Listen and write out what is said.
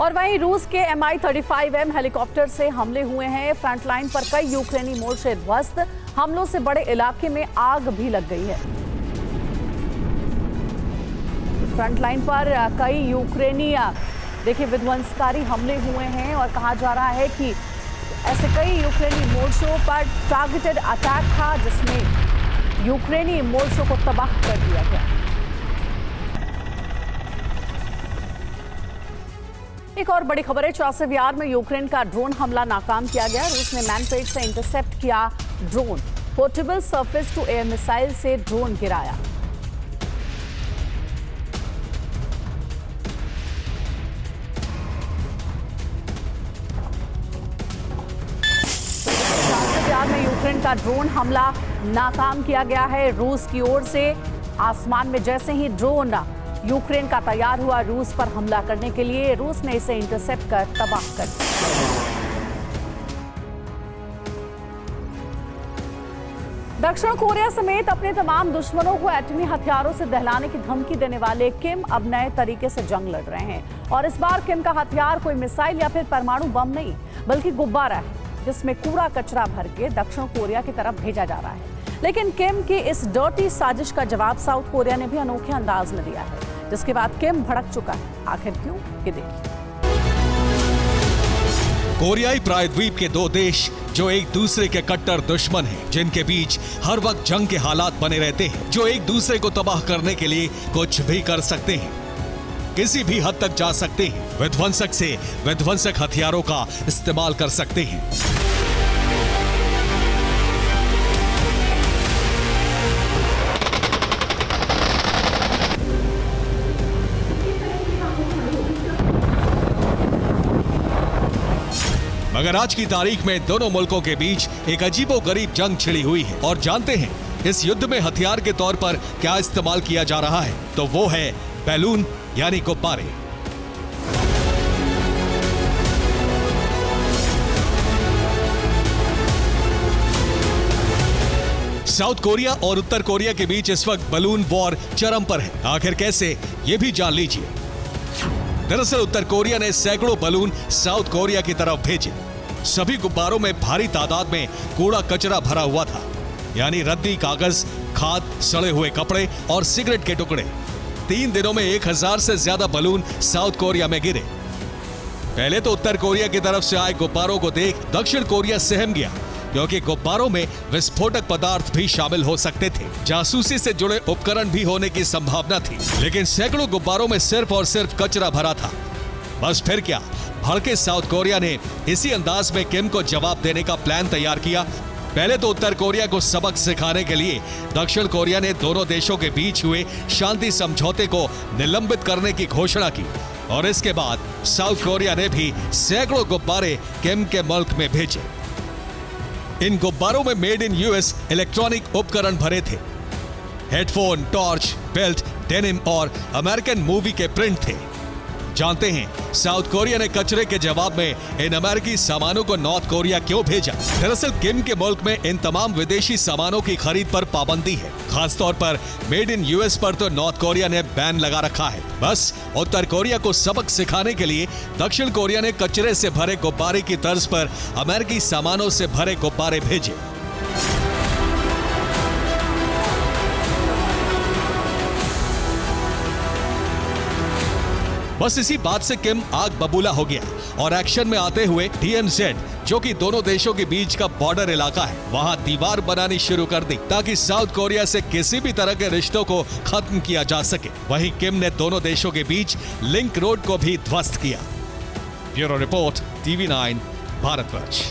और वहीं रूस के Mi-35M हेलीकॉप्टर से हमले हुए हैं। फ्रंटलाइन पर कई यूक्रेनी मोर्चे ध्वस्त। हमलों से बड़े इलाके में आग भी लग गई है। फ्रंटलाइन पर कई यूक्रेनी देखिए विध्वंसकारी हमले हुए हैं और कहा जा रहा है कि ऐसे कई यूक्रेनी मोर्चों पर टारगेटेड अटैक था जिसमें यूक्रेनी मोर्चों को तबाह कर दिया गया। एक और बड़ी खबर है, चासिव यार में यूक्रेन का ड्रोन हमला नाकाम किया गया। रूस ने मैनपेट से इंटरसेप्ट किया drone. Portable surface to air missile से ड्रोन गिराया। में यूक्रेन का ड्रोन हमला नाकाम किया गया है रूस की ओर से। आसमान में जैसे ही ड्रोन यूक्रेन का तैयार हुआ रूस पर हमला करने के लिए, रूस ने इसे इंटरसेप्ट कर तबाह कर दिया। दक्षिण कोरिया समेत अपने तमाम दुश्मनों को एटमी हथियारों से दहलाने की धमकी देने वाले किम अब नए तरीके से जंग लड़ रहे हैं। और इस बार किम का हथियार कोई मिसाइल या फिर परमाणु बम नहीं, बल्कि गुब्बारा है जिसमें कूड़ा कचरा भर के दक्षिण कोरिया की तरफ भेजा जा रहा है। लेकिन किम की इस डर्टी साजिश का जवाब साउथ कोरिया ने भी अनोखे अंदाज में दिया है, जिसके बाद किम भड़क चुका है। आखिर क्यों, ये देखिए। कोरियाई प्रायद्वीप के दो देश जो एक दूसरे के कट्टर दुश्मन हैं, जिनके बीच हर वक्त जंग के हालात बने रहते हैं, जो एक दूसरे को तबाह करने के लिए कुछ भी कर सकते हैं, किसी भी हद तक जा सकते हैं, विध्वंसक से विध्वंसक हथियारों का इस्तेमाल कर सकते हैं। मगर आज की तारीख में दोनों मुल्कों के बीच एक अजीबोगरीब जंग छिड़ी हुई है। और जानते हैं इस युद्ध में हथियार के तौर पर क्या इस्तेमाल किया जा रहा है? तो वो है बैलून यानी गुब्बारे। साउथ कोरिया और उत्तर कोरिया के बीच इस वक्त बलून वॉर चरम पर है। आखिर कैसे, ये भी जान लीजिए। दरअसल उत्तर कोरिया ने सैकड़ों बलून साउथ कोरिया की तरफ भेजे। सभी गुब्बारों में भारी तादाद में कूड़ा कचरा भरा हुआ था, यानी रद्दी कागज, खाद, सड़े हुए कपड़े और सिगरेट के टुकड़े। 3 दिनों में 1000 से ज्यादा बलून साउथ कोरिया में गिरे। पहले तो उत्तर कोरिया की तरफ से आए गुब्बारों को देख दक्षिण कोरिया सहम गया, क्योंकि गुब्बारों में विस्फोटक पदार्थ भी शामिल हो सकते थे। जासूसी से जुड़े उपकरण भी होने की संभावना थी। लेकिन सैकड़ों गुब्बारों में सिर्फ और सिर्फ कचरा भरा था। बस फिर क्या, भड़के साउथ कोरिया ने इसी अंदाज में किम को जवाब देने का प्लान तैयार किया। पहले तो उत्तर कोरिया को सबक सिखाने के लिए दक्षिण कोरिया ने दोनों देशों के बीच हुए शांति समझौते को निलंबित करने की घोषणा की। और इसके बाद साउथ कोरिया ने भी सैकड़ों गुब्बारे किम के मुल्क में भेजे। इन गुब्बारों में मेड इन यूएस इलेक्ट्रॉनिक उपकरण भरे थे। हेडफोन, टॉर्च, बेल्ट, डेनिम और अमेरिकन मूवी के प्रिंट थे। जानते हैं साउथ कोरिया ने कचरे के जवाब में इन अमेरिकी सामानों को नॉर्थ कोरिया क्यों भेजा? दरअसल किम के मुल्क में इन तमाम विदेशी सामानों की खरीद पर पाबंदी है। खासतौर पर मेड इन यूएस पर तो नॉर्थ कोरिया ने बैन लगा रखा है। बस उत्तर कोरिया को सबक सिखाने के लिए दक्षिण कोरिया ने कचरे से भरे गुब्बारे की तर्ज पर अमेरिकी सामानों से भरे गुब्बारे भेजे। बस इसी बात से किम आग बबूला हो गया और एक्शन में आते हुए DMZ, जो कि दोनों देशों के बीच का बॉर्डर इलाका है, वहां दीवार बनानी शुरू कर दी ताकि साउथ कोरिया से किसी भी तरह के रिश्तों को खत्म किया जा सके। वहीं किम ने दोनों देशों के बीच लिंक रोड को भी ध्वस्त किया। Bureau report, TV9, Bharatvarsh.